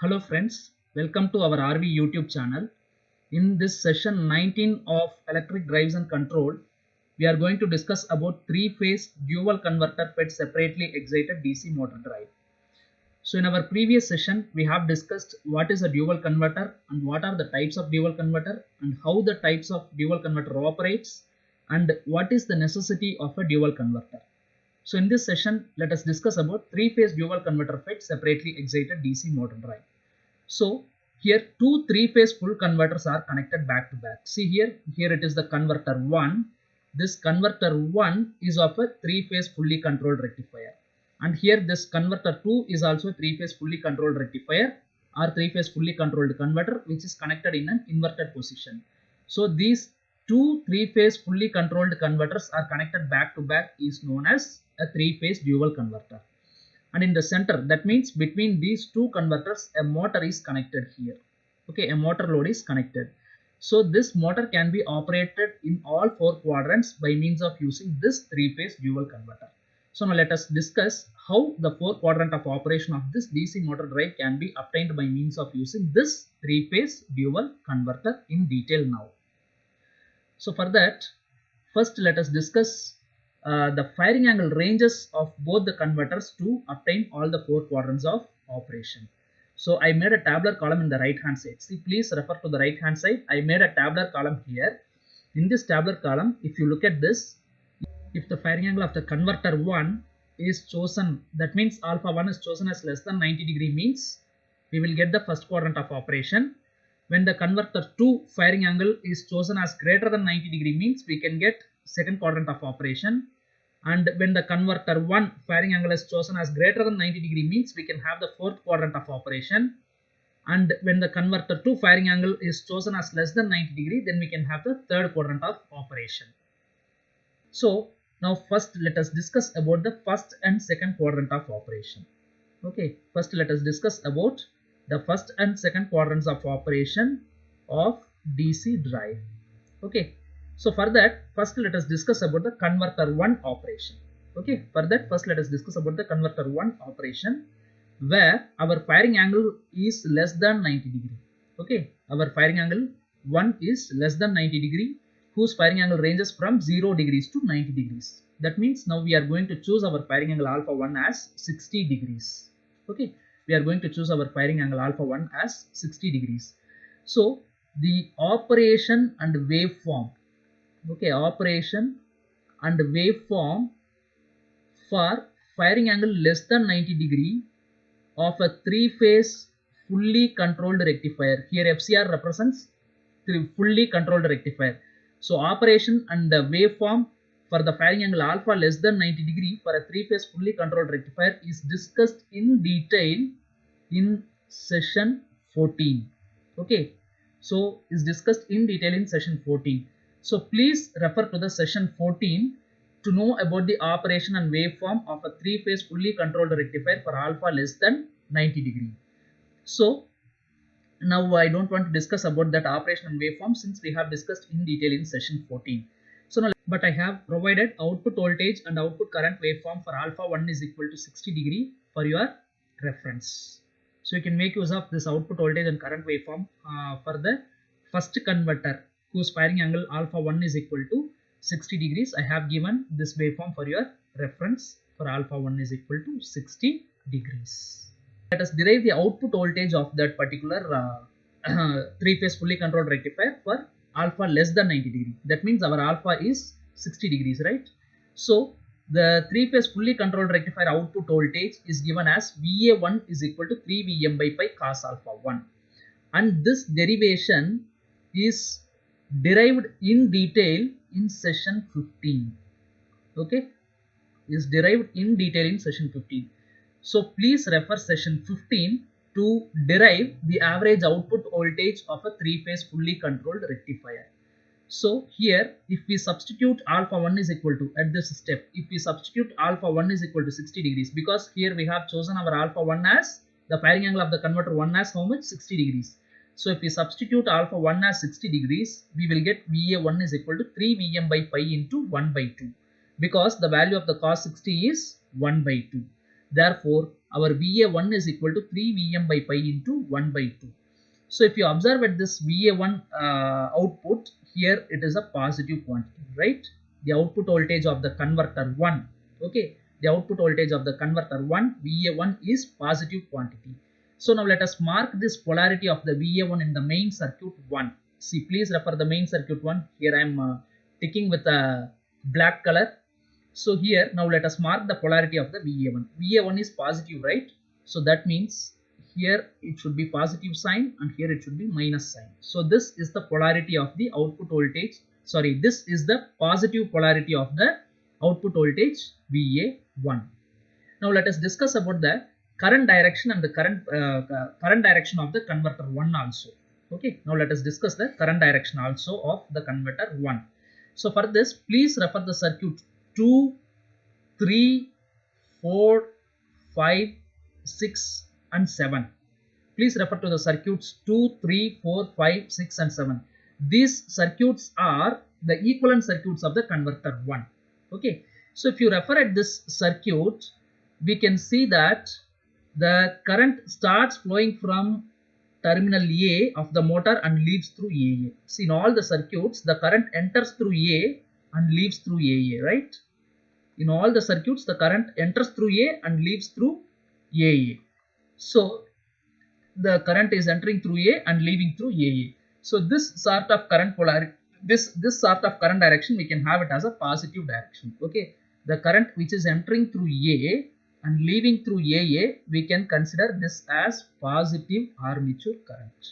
Hello friends, welcome to our RV YouTube channel. In this session 19 of electric drives and control, we are going to discuss about three-phase dual converter fed separately excited DC motor drive. So in our previous session, we have discussed what is a dual converter and what are the types of dual converter and how the types of dual converter operates and what is the necessity of a dual converter. So in this session, let us discuss about three-phase dual converter fed separately excited DC motor drive. So here two three-phase full converters are connected back to back. See here it is the converter 1. This converter 1 is of a three-phase fully controlled rectifier. And here this converter 2 is also a three-phase fully controlled rectifier or three-phase fully controlled converter which is connected in an inverted position. So these two three-phase fully controlled converters are connected back to back is known as a three-phase dual converter. And in the center, that means between these two converters a motor is connected here. Okay, a motor load is connected. So this motor can be operated in all four quadrants by means of using this three-phase dual converter. So now let us discuss how the four quadrant of operation of this DC motor drive can be obtained by means of using this three-phase dual converter in detail now. So for that, first let us discuss the firing angle ranges of both the converters to obtain all the four quadrants of operation. So I made a tabular column in the right hand side. See, please refer to the right hand side. I made a tabular column here. In this tabular column, if you look at this, if the firing angle of the converter 1 is chosen, that means alpha 1 is chosen as less than 90 degree means we will get the first quadrant of operation. When the converter 2 firing angle is chosen as greater than 90 degree means we can get second quadrant of operation. And when the converter 1 firing angle is chosen as greater than 90 degree means we can have the fourth quadrant of operation. And when the converter 2 firing angle is chosen as less than 90 degree, then we can have the third quadrant of operation. So now first let us discuss about the first and second quadrant of operation. Okay, first let us discuss about the first and second quadrants of operation of DC drive. Okay, so for that, first let us discuss about the converter 1 operation. Okay, for that, first let us discuss about the converter 1 operation where our firing angle is less than 90 degree. Okay, our firing angle 1 is less than 90 degree whose firing angle ranges from 0 degrees to 90 degrees. That means now we are going to choose our firing angle alpha 1 as 60 degrees. Okay, we are going to choose our firing angle alpha 1 as 60 degrees. So the operation and waveform, okay, operation and waveform for firing angle less than 90 degree of a three-phase fully controlled rectifier. Here FCR represents fully controlled rectifier. So operation and the waveform for the firing angle alpha less than 90 degree for a three-phase fully controlled rectifier is discussed in detail in session 14. Okay, so is discussed in detail in session 14. So please refer to the session 14 to know about the operation and waveform of a three-phase fully controlled rectifier for alpha less than 90 degree. So now I don't want to discuss about that operation and waveform since we have discussed in detail in session 14. So now, but I have provided output voltage and output current waveform for alpha 1 is equal to 60 degree for your reference. So you can make use of this output voltage and current waveform for the first converter whose firing angle alpha 1 is equal to 60 degrees. I have given this waveform for your reference for alpha 1 is equal to 60 degrees. Let us derive the output voltage of that particular three-phase fully controlled rectifier for alpha less than 90 degree. That means our alpha is 60 degrees, right? So the three-phase fully controlled rectifier output voltage is given as VA1 is equal to 3 Vm by pi cos alpha 1. And this derivation is derived in detail in session 15. Okay, is derived in detail in session 15. So please refer session 15 to derive the average output voltage of a three-phase fully controlled rectifier. So here if we substitute alpha 1 is equal to, at this step, if we substitute alpha 1 is equal to 60 degrees, because here we have chosen our alpha 1 as the firing angle of the converter 1 as how much? 60 degrees. So if we substitute alpha 1 as 60 degrees, we will get VA1 is equal to 3 Vm by pi into 1 by 2, because the value of the cos 60 is 1 by 2. Therefore, our VA1 is equal to 3 Vm by pi into 1 by 2. So if you observe at this VA1 output, here it is a positive quantity, right? The output voltage of the converter 1, okay? The output voltage of the converter 1, VA1 is positive quantity. So now let us mark this polarity of the VA1 in the main circuit 1. See, please refer the main circuit 1. Here I am ticking with a black color. So here now let us mark the polarity of the VA1. VA1 is positive, right? So that means here it should be positive sign and here it should be minus sign. So this is the polarity of the output voltage. Sorry, this is the positive polarity of the output voltage VA1. Now let us discuss about the current direction and the current direction of the converter 1 also. Okay, now let us discuss the current direction also of the converter 1. So for this, please refer the circuit 2, 3, 4, 5, 6 and 7. Please refer to the circuits 2, 3, 4, 5, 6 and 7. These circuits are the equivalent circuits of the converter 1. Okay. So if you refer at this circuit, we can see that the current starts flowing from terminal A of the motor and leaves through AA. See, in all the circuits, the current enters through A and leaves through AA, right? In all the circuits, the current enters through A and leaves through AA. So the current is entering through A and leaving through AA. So this sort of current polarity, this sort of current direction, we can have it as a positive direction. Okay, the current which is entering through A and leaving through AA, we can consider this as positive armature current.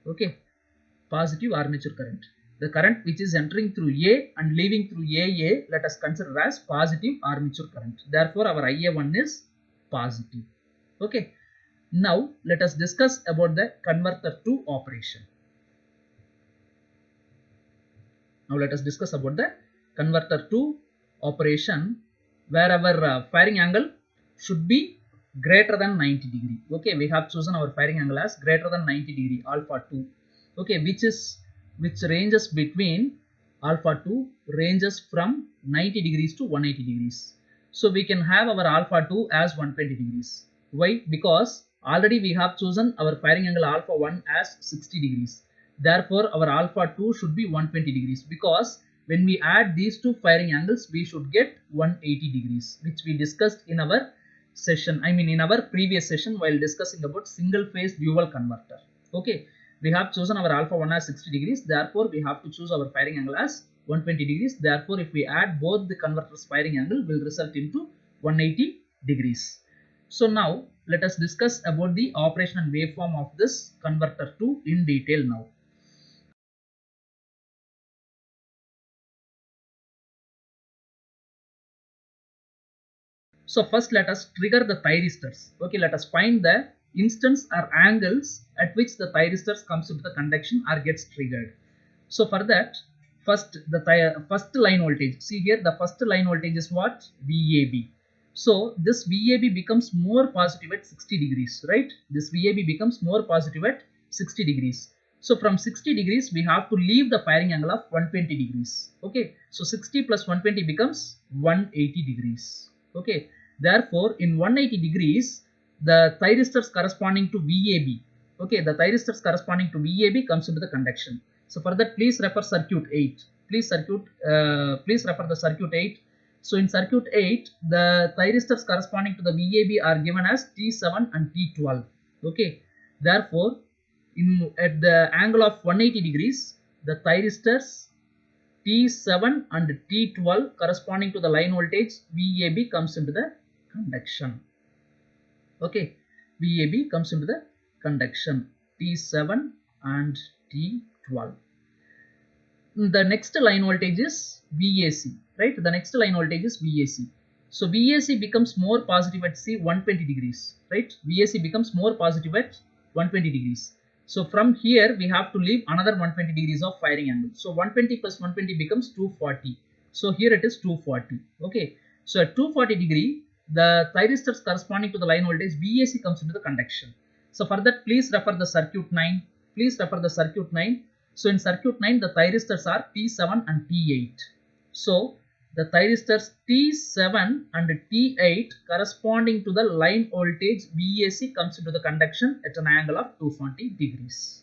Okay, positive armature current. The current which is entering through A and leaving through AA, let us consider as positive armature current. Therefore, our IA1 is positive. Okay. Now, let us discuss about the converter 2 operation. Now, let us discuss about the converter 2 operation, where our firing angle should be greater than 90 degree. Okay, we have chosen our firing angle as greater than 90 degree, alpha 2. Okay, which ranges between alpha 2 ranges from 90 degrees to 180 degrees. So we can have our alpha 2 as 120 degrees. Why? Because already we have chosen our firing angle alpha 1 as 60 degrees. Therefore, our alpha 2 should be 120 degrees, because when we add these two firing angles, we should get 180 degrees, which we discussed in our session, in our previous session while discussing about single phase dual converter. Okay, we have chosen our alpha 1 as 60 degrees. Therefore, we have to choose our firing angle as 120 degrees. Therefore, if we add both the converter's firing angle, will result into 180 degrees. So now let us discuss about the operation and waveform of this converter 2 in detail now. So first let us trigger the thyristors. Okay, let us find the instants or angles at which the thyristors comes into the conduction or gets triggered. So for that, first the first line voltage. See here, the first line voltage is what? VAB. So this VAB becomes more positive at 60 degrees, right? This VAB becomes more positive at 60 degrees. So from 60 degrees, we have to leave the firing angle of 120 degrees. Okay, so 60 plus 120 becomes 180 degrees. Okay, therefore in 180 degrees, the thyristors corresponding to VAB, okay, the thyristors corresponding to VAB comes into the conduction. So for that, please refer circuit 8. Please refer the circuit 8. So in circuit 8, the thyristors corresponding to the VAB are given as T7 and T12. Okay, therefore at the angle of 180 degrees, the thyristors T7 and T12 corresponding to the line voltage VAB comes into the conduction. Okay, VAB comes into the conduction, T7 and T12. The next line voltage is VAC, right? The next line voltage is VAC. So VAC becomes more positive at 120 degrees, right? VAC becomes more positive at 120 degrees. So from here we have to leave another 120 degrees of firing angle. So 120 plus 120 becomes 240. So here it is 240. Okay. So at 240 degree, the thyristors corresponding to the line voltage VAC comes into the conduction. So for that, please refer the circuit 9. Please refer the circuit 9. So in circuit 9, the thyristors are T7 and T8. So the thyristors T7 and T8 corresponding to the line voltage VAC comes into the conduction at an angle of 240 degrees.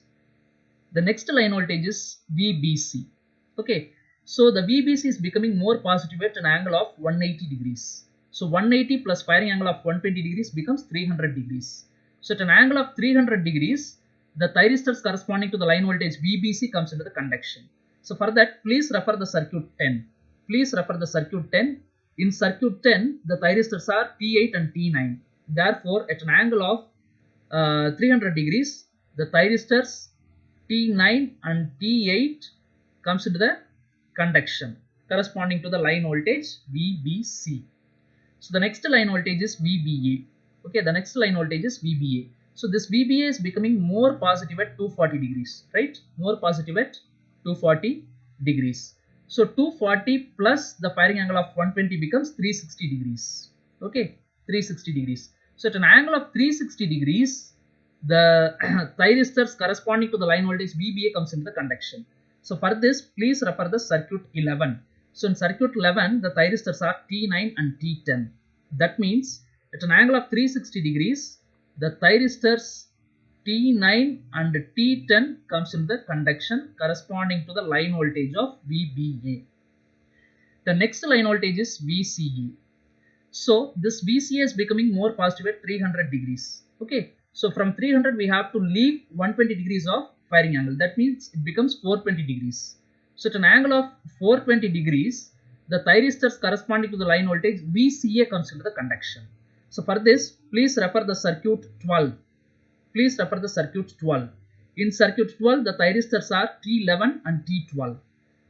The next line voltage is VBC. Okay, so the VBC is becoming more positive at an angle of 180 degrees. So 180 plus firing angle of 120 degrees becomes 300 degrees. So at an angle of 300 degrees, the thyristors corresponding to the line voltage VBC comes into the conduction. So for that, please refer the circuit 10. Please refer the circuit 10. In circuit 10, the thyristors are T8 and T9. Therefore, at an angle of 300 degrees, the thyristors T9 and T8 comes into the conduction corresponding to the line voltage VBC. So the next line voltage is VBA. Okay, the next line voltage is VBA. So this VBA is becoming more positive at 240 degrees, right? More positive at 240 degrees. So 240 plus the firing angle of 120 becomes 360 degrees. Okay, 360 degrees. So at an angle of 360 degrees, the thyristors corresponding to the line voltage VBA comes into the conduction. So for this, please refer the circuit 11. So in circuit 11, the thyristors are T9 and T10. That means at an angle of 360 degrees, the thyristors T9 and T10 comes into the conduction corresponding to the line voltage of VBA. The next line voltage is VCA. So this VCA is becoming more positive at 300 degrees. Okay. So from 300 we have to leave 120 degrees of firing angle. That means it becomes 420 degrees. So at an angle of 420 degrees, the thyristors corresponding to the line voltage VCA comes into the conduction. So for this, please refer the circuit 12. Please refer the circuit 12. In circuit 12, the thyristors are T11 and T12.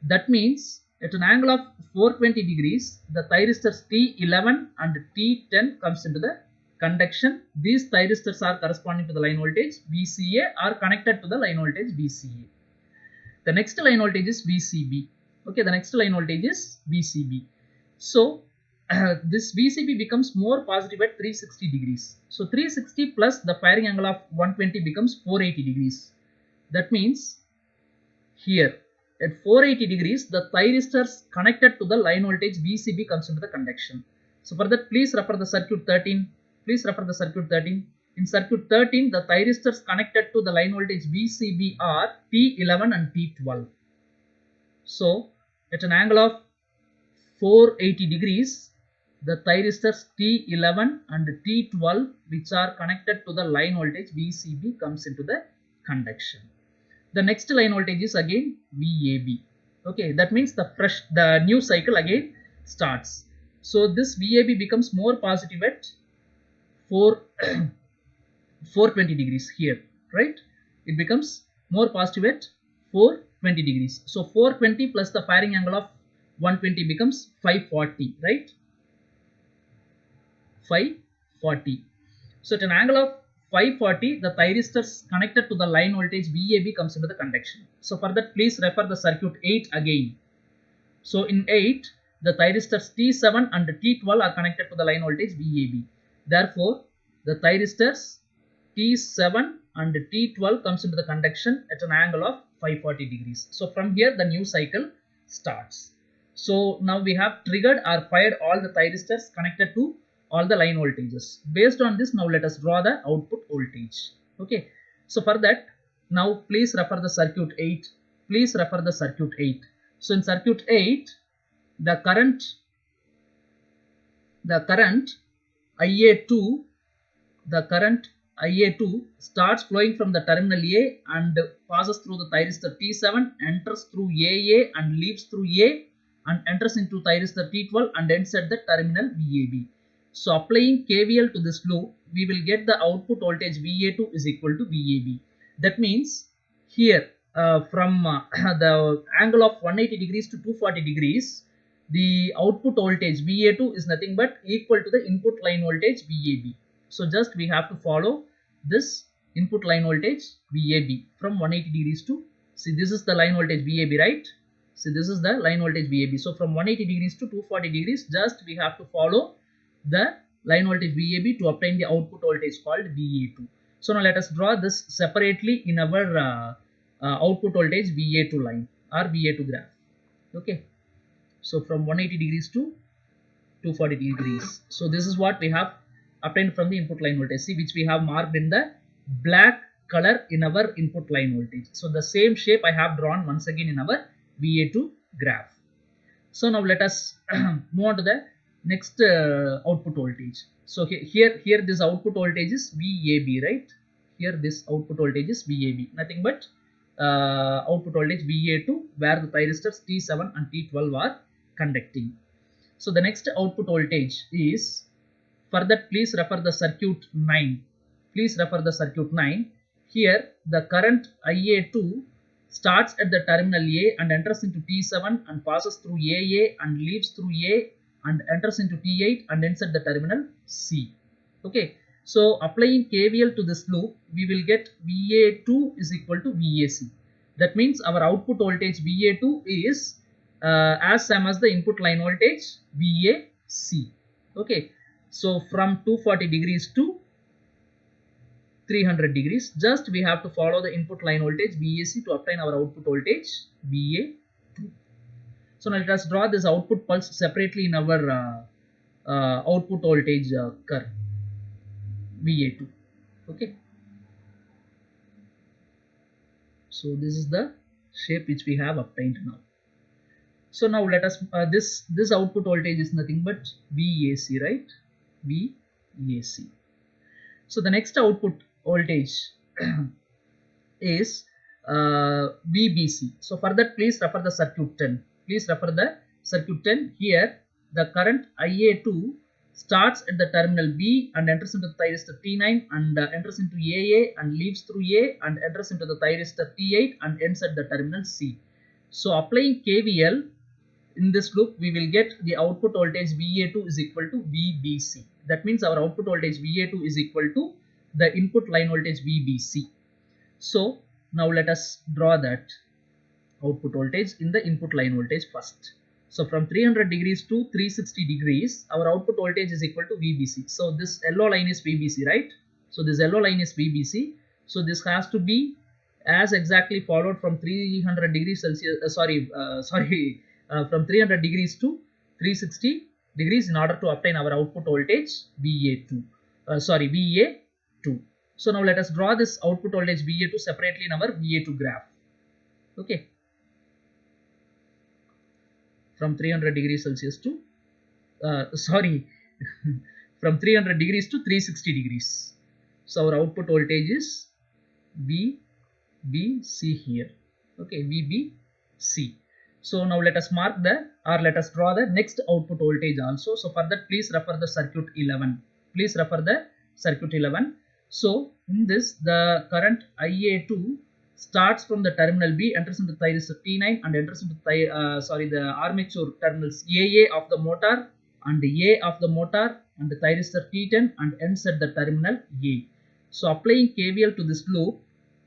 That means at an angle of 420 degrees, the thyristors T11 and T10 comes into the conduction. These thyristors are corresponding to the line voltage VCA or connected to the line voltage VCA. The next line voltage is VCB. Okay, the next line voltage is VCB. So this VCB becomes more positive at 360 degrees. So 360 plus the firing angle of 120 becomes 480 degrees. That means here at 480 degrees, the thyristors connected to the line voltage VCB comes into the conduction. So for that, please refer the circuit 13. Please refer the circuit 13. In circuit 13, the thyristors connected to the line voltage VCB are T11 and T12. So at an angle of 480 degrees, the thyristors T11 and T12 which are connected to the line voltage VCB comes into the conduction. The next line voltage is again VAB. Okay, that means the new cycle again starts. So this VAB becomes more positive at 420 degrees here, right? It becomes more positive at 420 degrees. So 420 plus the firing angle of 120 becomes 540, right? 540. So at an angle of 540, the thyristors connected to the line voltage VAB comes into the conduction. So for that, please refer the circuit 8 again. So in 8, the thyristors T7 and T12 are connected to the line voltage VAB. Therefore, the thyristors T7 and T12 comes into the conduction at an angle of 540 degrees. So from here, the new cycle starts. So now we have triggered or fired all the thyristors connected to all the line voltages. Based on this, now let us draw the output voltage. Okay. So for that, now please refer the circuit 8. Please refer the circuit 8. So in circuit 8, the current IA2, starts flowing from the terminal A and passes through the thyristor T7, enters through AA and leaves through A and enters into thyristor T12 and ends at the terminal VAB. So applying KVL to this loop, we will get the output voltage VA2 is equal to VAB. That means here from the angle of 180 degrees to 240 degrees, the output voltage VA2 is nothing but equal to the input line voltage VAB. So just we have to follow this input line voltage VAB from 180 degrees to, see, this is the line voltage VAB, right? See, this is the line voltage VAB. So from 180 degrees to 240 degrees, just we have to follow the line voltage VAB to obtain the output voltage called VA2. So now let us draw this separately in our output voltage VA2 line or VA2 graph. Okay. So from 180 degrees to 240 degrees. So this is what we have obtained from the input line voltage, see, which we have marked in the black color in our input line voltage. So the same shape I have drawn once again in our VA2 graph. So now let us move on to the next output voltage. So here this output voltage is VAB, right? Here this output voltage is VAB, nothing but output voltage VA2, where the thyristors T7 and T12 are conducting. So the next output voltage is, for that please refer the circuit 9. Please refer the circuit 9. Here the current IA2 starts at the terminal A and enters into T7 and passes through AA and leaves through A and enters into T8 and ends at the terminal C. Okay. So applying KVL to this loop, we will get VA2 is equal to VAC. That means our output voltage VA2 is as same as the input line voltage VAC. Okay. So from 240 degrees to 300 degrees, just we have to follow the input line voltage VAC to obtain our output voltage VA2. So now let us draw this output pulse separately in our output voltage curve VA2. Okay. So this is the shape which we have obtained now. So now let us this output voltage is nothing but VAC, right? VAC. So the next output voltage is VBC. So for that please refer the circuit 10. Please refer the circuit 10. Here the current IA2 starts at the terminal B and enters into the thyristor T9 and enters into AA and leaves through A and enters into the thyristor T8 and ends at the terminal C. So applying KVL in this loop, we will get the output voltage VA2 is equal to VBC. That means our output voltage VA2 is equal to the input line voltage VBC. So now let us draw that output voltage in the input line voltage first. So from 300 degrees to 360 degrees, our output voltage is equal to VBC. So this yellow line is VBC, right? So this yellow line is VBC. So this has to be as exactly followed from 300 degrees Celsius, from 300 degrees to 360 degrees in order to obtain our output voltage VA2. VA2. So now let us draw this output voltage VA2 separately in our VA2 graph. Okay. From 300 degrees Celsius to from 300 degrees to 360 degrees. So our output voltage is VBC here. Okay, VBC. So now let us mark let us draw the next output voltage also. So for that please refer the circuit 11. Please refer the circuit 11. So in this the current IA2 starts from the terminal B, enters into thyristor T9 and enters into the armature terminals AA of the motor and A of the motor and the thyristor T10 and ends at the terminal A. So applying KVL to this loop,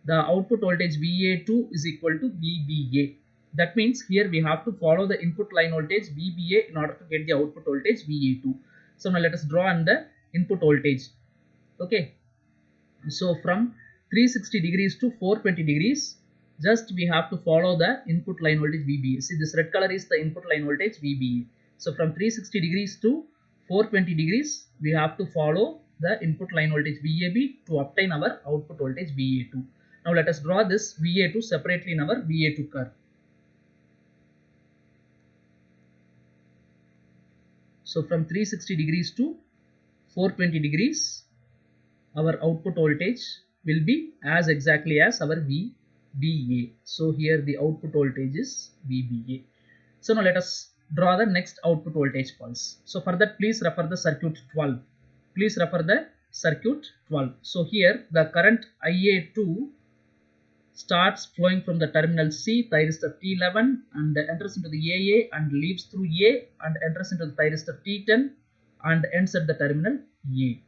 the output voltage VA2 is equal to VBA. That means here we have to follow the input line voltage VBA in order to get the output voltage VA2. So now let us draw on the input voltage. Okay. So from 360 degrees to 420 degrees, just we have to follow the input line voltage VBA. See, this red color is the input line voltage VBA. So from 360 degrees to 420 degrees, we have to follow the input line voltage VAB to obtain our output voltage VA2. Now let us draw this VA2 separately in our VA2 curve. So from 360 degrees to 420 degrees, our output voltage will be as exactly as our VBA. So here the output voltage is VBA. So now let us draw the next output voltage pulse. So for that please refer the circuit 12. Please refer the circuit 12. So here the current IA2 starts flowing from the terminal C, thyristor T11 and enters into the AA and leaves through A and enters into the thyristor T10 and ends at the terminal A.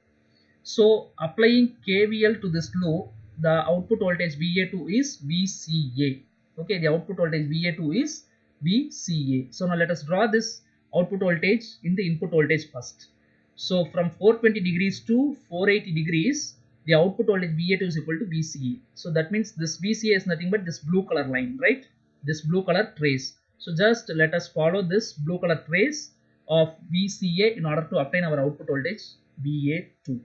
So applying KVL to this loop, the output voltage VA2 is VCA. Okay, the output voltage VA2 is VCA. So now let us draw this output voltage in the input voltage first. So from 420 degrees to 480 degrees, the output voltage VA2 is equal to VCA. So that means this VCA is nothing but this blue color line, right? This blue color trace. So just let us follow this blue color trace of VCA in order to obtain our output voltage VA2.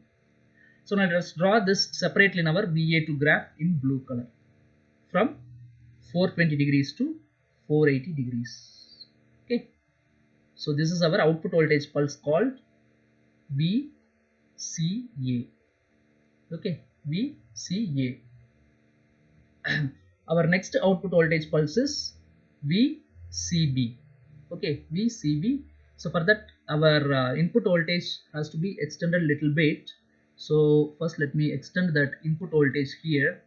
So now let us draw this separately in our VA2 graph in blue color from 420 degrees to 480 degrees. Okay. So this is our output voltage pulse called VCA. Okay, VCA. Our next output voltage pulse is VCB. Okay, VCB. So for that our input voltage has to be extended a little bit. So first let me extend that input voltage here.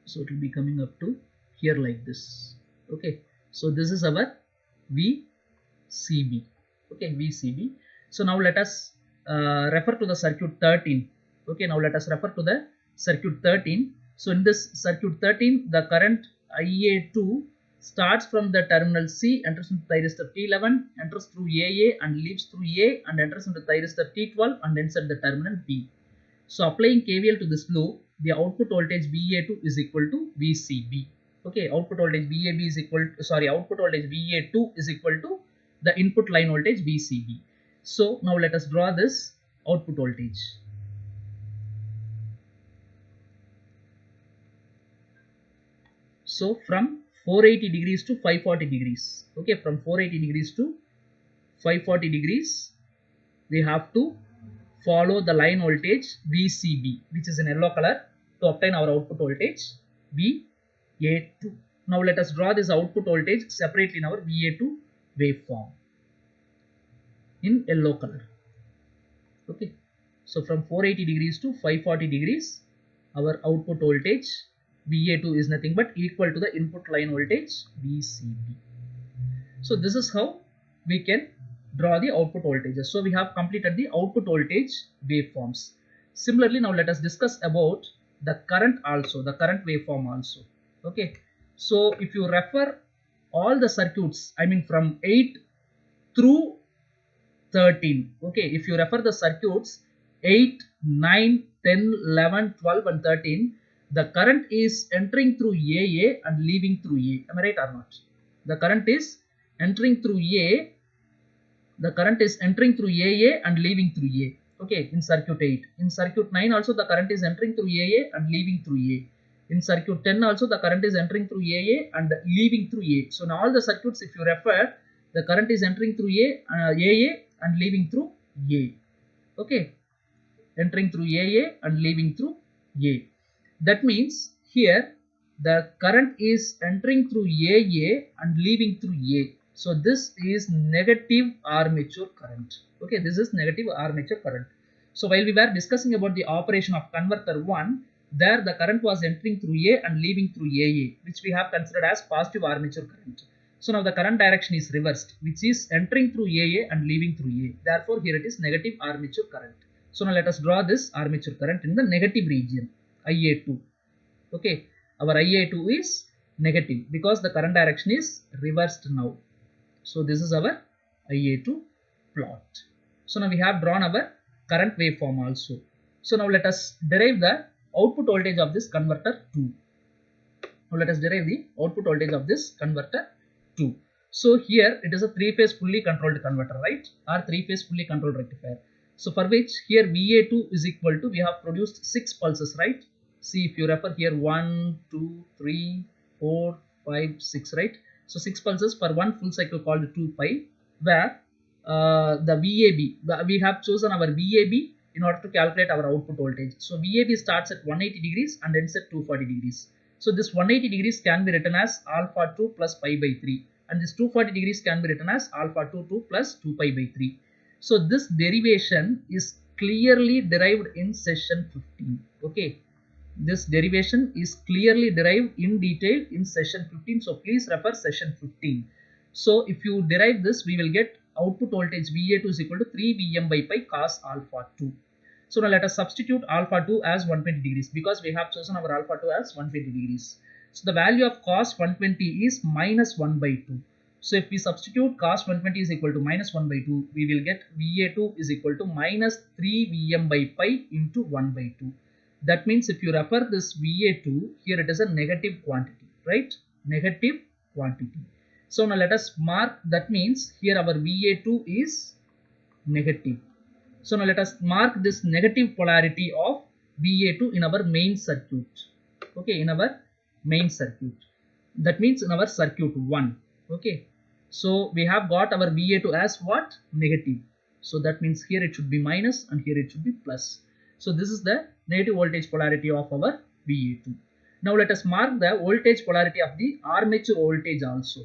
So it will be coming up to here like this. Okay, so this is our VCB. Okay, VCB. So now let us refer to the circuit 13. Okay, now let us refer to the circuit 13. So in this circuit 13, the current IA2 starts from the terminal C, enters into thyristor T11, enters through AA and leaves through A and enters into thyristor T12 and ends at the terminal B. So applying KVL to this loop, the output voltage VA2 is equal to VCB. Okay, output voltage VAB is equal to, output voltage VA2 is equal to the input line voltage VCB. So now let us draw this output voltage. So from 480 degrees to 540 degrees. Okay, from 480 degrees to 540 degrees, we have to follow the line voltage VCB, which is in yellow color, to obtain our output voltage VA2. Now let us draw this output voltage separately in our VA2 waveform in yellow color. Okay, so from 480 degrees to 540 degrees, our output voltage VA2 is nothing but equal to the input line voltage VCB. So this is how we can draw the output voltages. So we have completed the output voltage waveforms. Similarly, now let us discuss about the current also, the current waveform also. Okay, so if you refer all the circuits, I mean from 8 through 13. Okay, if you refer the circuits 8, 9, 10, 11, 12 and 13, the current is entering through AA and leaving through A. Am I right or not? The current is entering through A. The current is entering through AA and leaving through A. Okay, in circuit 8. In circuit 9 also the current is entering through AA and leaving through A. In circuit 10 also the current is entering through AA and leaving through A. So in all the circuits, if you refer, the current is entering through AA and leaving through A. Okay, entering through AA and leaving through A. That means here the current is entering through AA and leaving through A. So this is negative armature current. Okay, this is negative armature current. So while we were discussing about the operation of converter 1, there the current was entering through A and leaving through AA, which we have considered as positive armature current. So now the current direction is reversed, which is entering through AA and leaving through A. Therefore here it is negative armature current. So now let us draw this armature current in the negative region, IA2. Okay, our IA2 is negative because the current direction is reversed now. So this is our IA2 plot. So now we have drawn our current waveform also. So now let us derive the output voltage of this converter 2. Now let us derive the output voltage of this converter 2. So here it is a 3-phase fully controlled converter, right? Or 3-phase fully controlled rectifier. So for which here VA2 is equal to, we have produced 6 pulses, right? See, if you refer here 1, 2, 3, 4, 5, 6, right? So 6 pulses for one full cycle called 2 pi, where the VAB, we have chosen our VAB in order to calculate our output voltage. So VAB starts at 180 degrees and ends at 240 degrees. So this 180 degrees can be written as alpha 2 plus pi by 3, and this 240 degrees can be written as alpha 2 plus 2 pi by 3. So this derivation is clearly derived in session 15. Okay, this derivation is clearly derived in detail in session 15. So please refer session 15. So if you derive this, we will get output voltage VA2 is equal to 3 Vm by pi cos alpha 2. So now let us substitute alpha 2 as 120 degrees because we have chosen our alpha 2 as 120 degrees. So the value of cos 120 is minus 1 by 2. So if we substitute cos 120 is equal to minus 1 by 2, we will get VA2 is equal to minus 3 Vm by pi into 1 by 2. That means if you refer this VA2, here it is a negative quantity, right? Negative quantity. So now let us mark, that means here our VA2 is negative. So now let us mark this negative polarity of VA2 in our main circuit. Okay, in our main circuit. That means in our circuit 1. Okay. So we have got our VA2 as what? Negative. So that means here it should be minus and here it should be plus. So this is the negative voltage polarity of our VA2. Now let us mark the voltage polarity of the armature voltage also.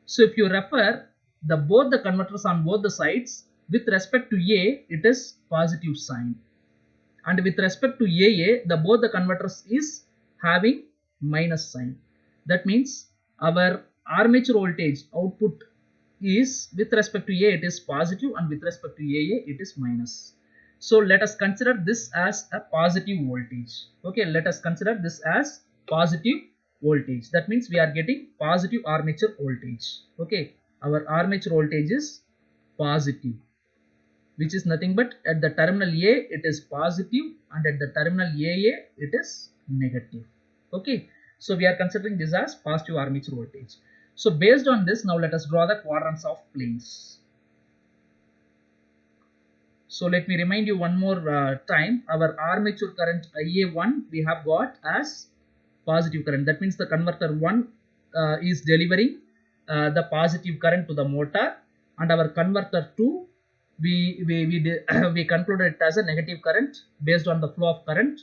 So if you refer the both the converters on both the sides, with respect to A, it is positive sign, and with respect to AA, the both the converters is having minus sign. That means our armature voltage output is, with respect to A it is positive, and with respect to AA it is minus. So let us consider this as a positive voltage. Okay, let us consider this as positive voltage. That means we are getting positive armature voltage. Okay, our armature voltage is positive, which is nothing but at the terminal A it is positive and at the terminal AA it is negative. Okay, so we are considering this as positive armature voltage. So based on this, now let us draw the quadrants of planes. So let me remind you one more time, our armature current IA1 we have got as positive current. That means the converter 1 is delivering the positive current to the motor, and our converter 2 we concluded it as a negative current based on the flow of current.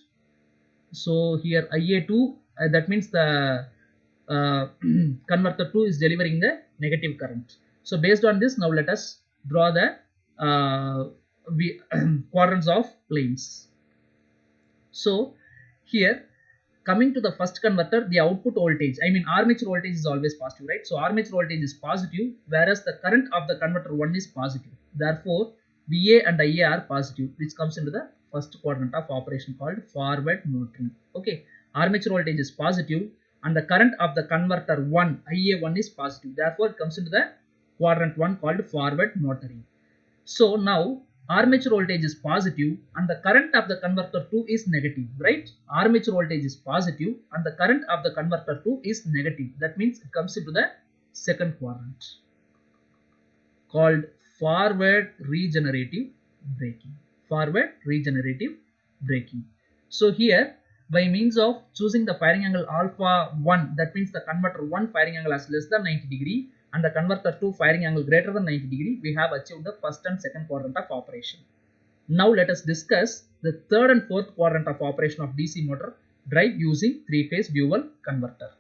So here IA2, that means the converter 2 is delivering the negative current. So based on this, now let us draw the quadrants of planes. So here, coming to the first converter, the output voltage, I mean armature voltage is always positive, right? So armature voltage is positive, whereas the current of the converter 1 is positive. Therefore, VA and IA are positive, which comes into the first quadrant of operation called forward motoring. Okay, armature voltage is positive and the current of the converter 1, IA1 is positive. Therefore, it comes into the quadrant 1 called forward motoring. So now armature voltage is positive and the current of the converter 2 is negative, right? Armature voltage is positive and the current of the converter 2 is negative. That means it comes into the second quadrant called forward regenerative braking. Forward regenerative braking. So here, by means of choosing the firing angle alpha 1, that means the converter 1 firing angle as less than 90 degree and the converter 2 firing angle greater than 90 degree, we have achieved the first and second quadrant of operation. Now let us discuss the third and fourth quadrant of operation of DC motor drive using 3-phase dual converter.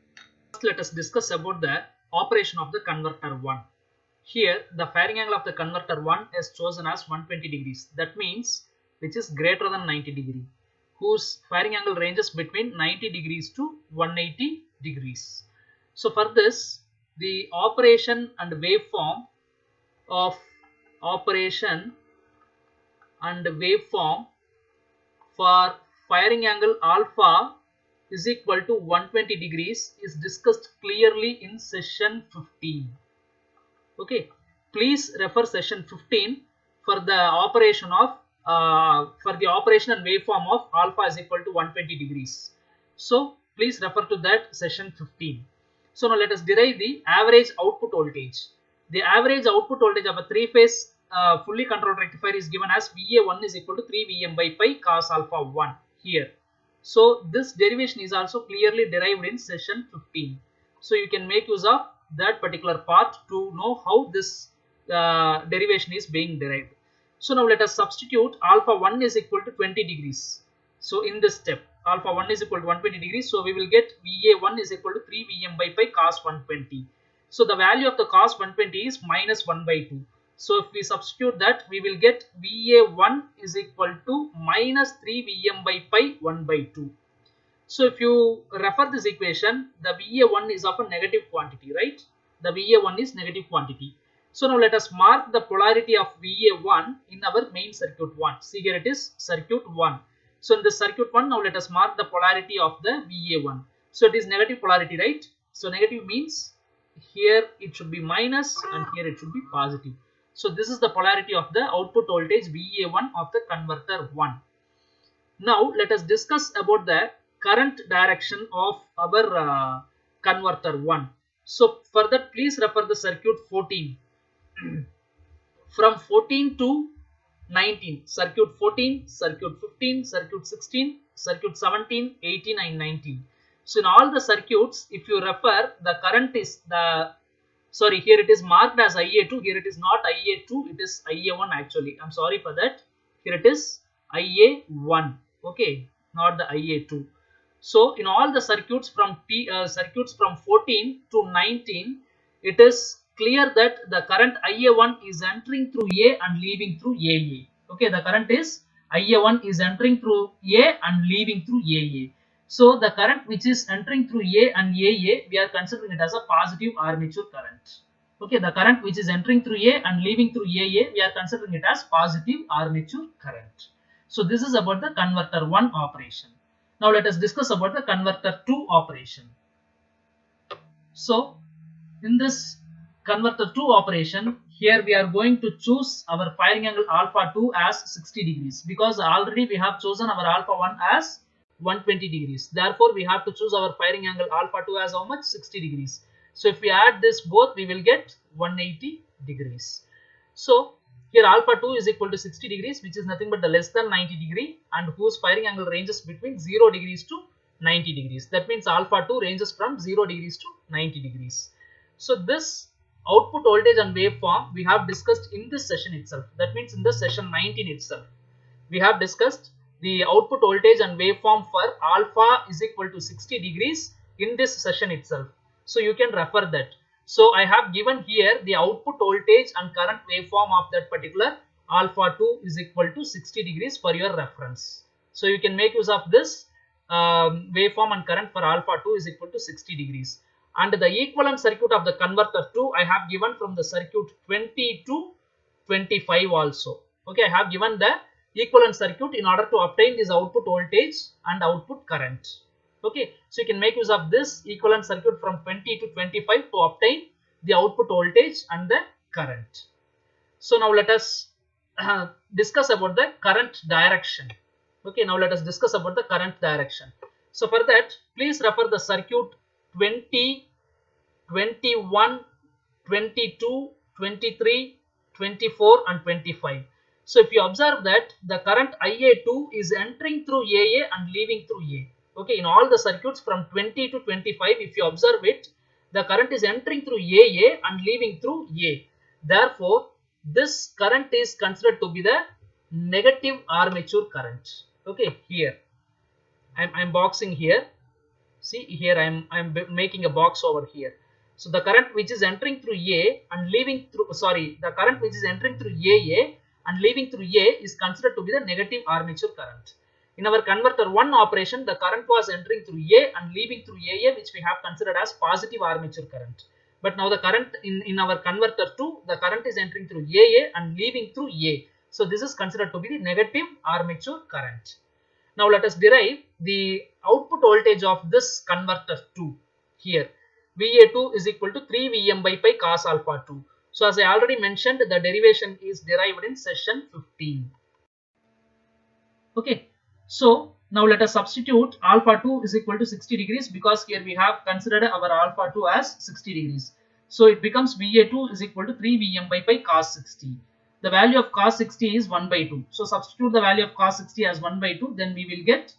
First, let us discuss about the operation of the converter 1. Here, the firing angle of the converter 1 is chosen as 120 degrees. That means which is greater than 90 degree, whose firing angle ranges between 90 degrees to 180 degrees. So for this, the operation and waveform of for firing angle alpha is equal to 120 degrees is discussed clearly in session 15. Okay, please refer session 15 for the operation of and waveform of alpha is equal to 120 degrees. So please refer to that session 15. So now let us derive the average output voltage. The average output voltage of a 3-phase fully controlled rectifier is given as VA1 is equal to 3 Vm by pi cos alpha 1 here. So this derivation is also clearly derived in session 15. So you can make use of that particular part to know how this derivation is being derived. So now let us substitute alpha 1 is equal to 20 degrees. So in this step, alpha 1 is equal to 120 degrees. So we will get VA1 is equal to 3 Vm by pi cos 120. So the value of the cos 120 is minus 1 by 2. So if we substitute that, we will get VA1 is equal to minus 3 Vm by pi 1 by 2. So if you refer this equation, the VA1 is of a negative quantity, right? The VA1 is negative quantity. So now let us mark the polarity of VA1 in our main circuit 1. See here it is circuit 1. So in the circuit 1, now let us mark the polarity of the VA1. So it is negative polarity, right? So negative means here it should be minus and here it should be positive. So this is the polarity of the output voltage VA1 of the converter 1. Now let us discuss about the current direction of our converter 1. So for that, please refer the circuit 14. From 14 to 19, circuit 14, circuit 15, circuit 16, circuit 17, 18 and 19. So in all the circuits, if you refer, the current is sorry, here it is marked as IA2, here it is not IA2, it is IA1 actually. I'm sorry for that. Here it is IA1, okay, not the IA2. So in all the circuits from circuits from 14 to 19, it is clear that the current IA1 is entering through A and leaving through AA. Okay, the current is IA1 is entering through A and leaving through AA. So the current which is entering through A and AA, we are considering it as a positive armature current. Okay, the current which is entering through A and leaving through AA, we are considering it as positive armature current. So this is about the converter 1 operation. Now let us discuss about the converter 2 operation. So in this converter 2 operation, here we are going to choose our firing angle alpha 2 as 60 degrees, because already we have chosen our alpha 1 as 120 degrees. Therefore we have to choose our firing angle alpha 2 as how much? 60 degrees. So if we add this both, we will get 180 degrees. So here alpha 2 is equal to 60 degrees, which is nothing but the less than 90 degree, and whose firing angle ranges between 0 degrees to 90 degrees. That means alpha 2 ranges from 0 degrees to 90 degrees. So this output voltage and waveform we have discussed in this session itself. That means in the session 19 itself, we have discussed the output voltage and waveform for alpha is equal to 60 degrees in this session itself. So you can refer that. So I have given here the output voltage and current waveform of that particular alpha 2 is equal to 60 degrees for your reference. So you can make use of this waveform and current for alpha 2 is equal to 60 degrees. And the equivalent circuit of the converter 2 I have given from the circuit 20 to 25 also. Okay, I have given the equivalent circuit in order to obtain this output voltage and output current. Okay, so you can make use of this equivalent circuit from 20 to 25 to obtain the output voltage and the current. So now let us discuss about the current direction. Okay, now let us discuss about the current direction. So for that, please refer the circuit 20, 21, 22, 23, 24 and 25. So if you observe that the current IA2 is entering through AA and leaving through A. Okay, in all the circuits from 20 to 25, if you observe it, the current is entering through AA and leaving through A. Therefore, this current is considered to be the negative armature current. Okay, here I'm boxing here. See here I'm making a box over here. So the current which is entering through A and leaving through the current which is entering through AA and leaving through A is considered to be the negative armature current. In our converter 1 operation, the current was entering through A and leaving through AA, which we have considered as positive armature current. But now the current in our converter 2, the current is entering through AA and leaving through A. So this is considered to be the negative armature current. Now let us derive the output voltage of this converter 2 here. VA2 is equal to 3 Vm by pi cos alpha 2. So as I already mentioned, the derivation is derived in session 15. Okay. So now let us substitute alpha 2 is equal to 60 degrees, because here we have considered our alpha 2 as 60 degrees. So it becomes VA2 is equal to 3 Vm by pi cos 60. The value of cos 60 is 1 by 2. So substitute the value of cos 60 as 1 by 2, then we will get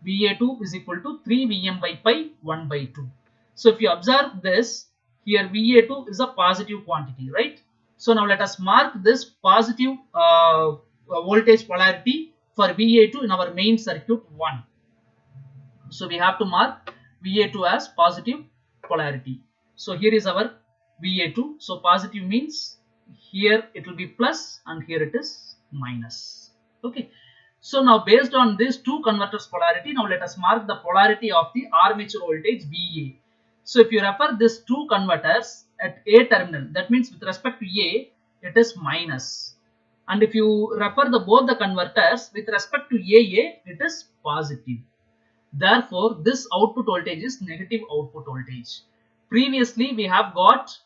VA2 is equal to 3 Vm by pi 1 by 2. So if you observe this, here VA2 is a positive quantity, right? So now let us mark this positive voltage polarity for VA2 in our main circuit 1. So we have to mark VA2 as positive polarity. So here is our VA2. So positive means here it will be plus and here it is minus. Okay. So now based on these two converters polarity, now let us mark the polarity of the armature voltage VA. So if you refer these two converters at A terminal, that means with respect to A, it is minus. And if you refer both the converters with respect to AA, it is positive. Therefore, this output voltage is negative output voltage. Previously, we have got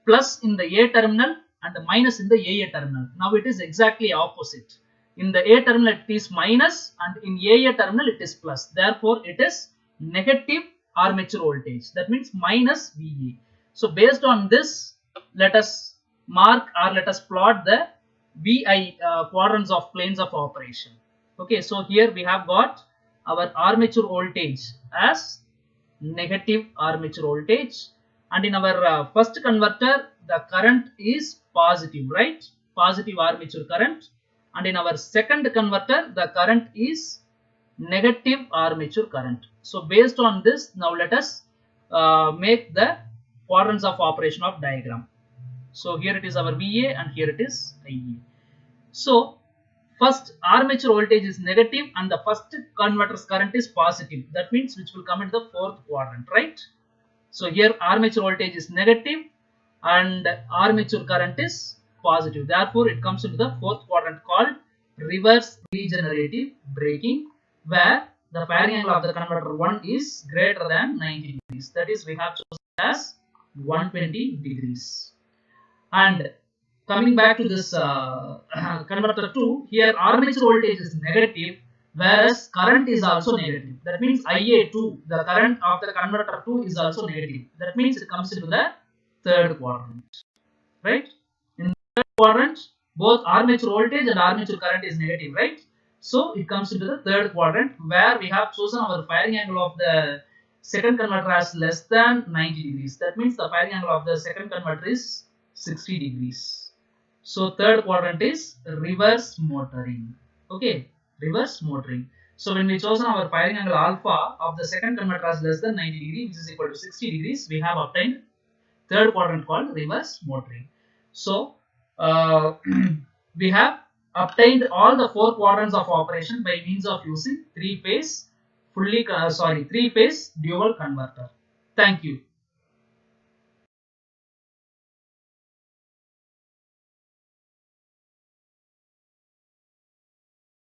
plus in the A terminal and the minus in the AA terminal. Now it is exactly opposite. In the A terminal it is minus and in AA terminal it is plus. Therefore, it is negative armature voltage. That means minus VA. So, based on this, let us mark or let us plot the VI quadrants of planes of operation. Okay, so here we have got our armature voltage as negative armature voltage, and in our first converter the current is positive, right? Positive armature current. And in our second converter the current is negative armature current. So based on this, now let us make the quadrants of operation of diagram. So here it is our VA and here it is IA. So first armature voltage is negative and the first converter's current is positive. That means which will come into the fourth quadrant, right? So here armature voltage is negative and armature current is positive. Therefore, it comes into the fourth quadrant called reverse regenerative braking, where the firing angle of the converter 1 is greater than 90 degrees. That is, we have chosen as 120 degrees. And coming back to this converter 2, here armature voltage is negative, whereas current is also negative. That means IA2, the current of the converter 2 is also negative. That means it comes into the third quadrant, right? In the third quadrant, both armature voltage and armature current is negative, right? So it comes into the third quadrant, where we have chosen our firing angle of the second converter as less than 90 degrees. That means the firing angle of the second converter is 60 degrees. So third quadrant is reverse motoring. Okay, reverse motoring. So when we chosen our firing angle alpha of the second converter as less than 90 degrees, which is equal to 60 degrees, we have obtained third quadrant called reverse motoring. So we have obtained all the four quadrants of operation by means of using three-phase dual converter. Thank you.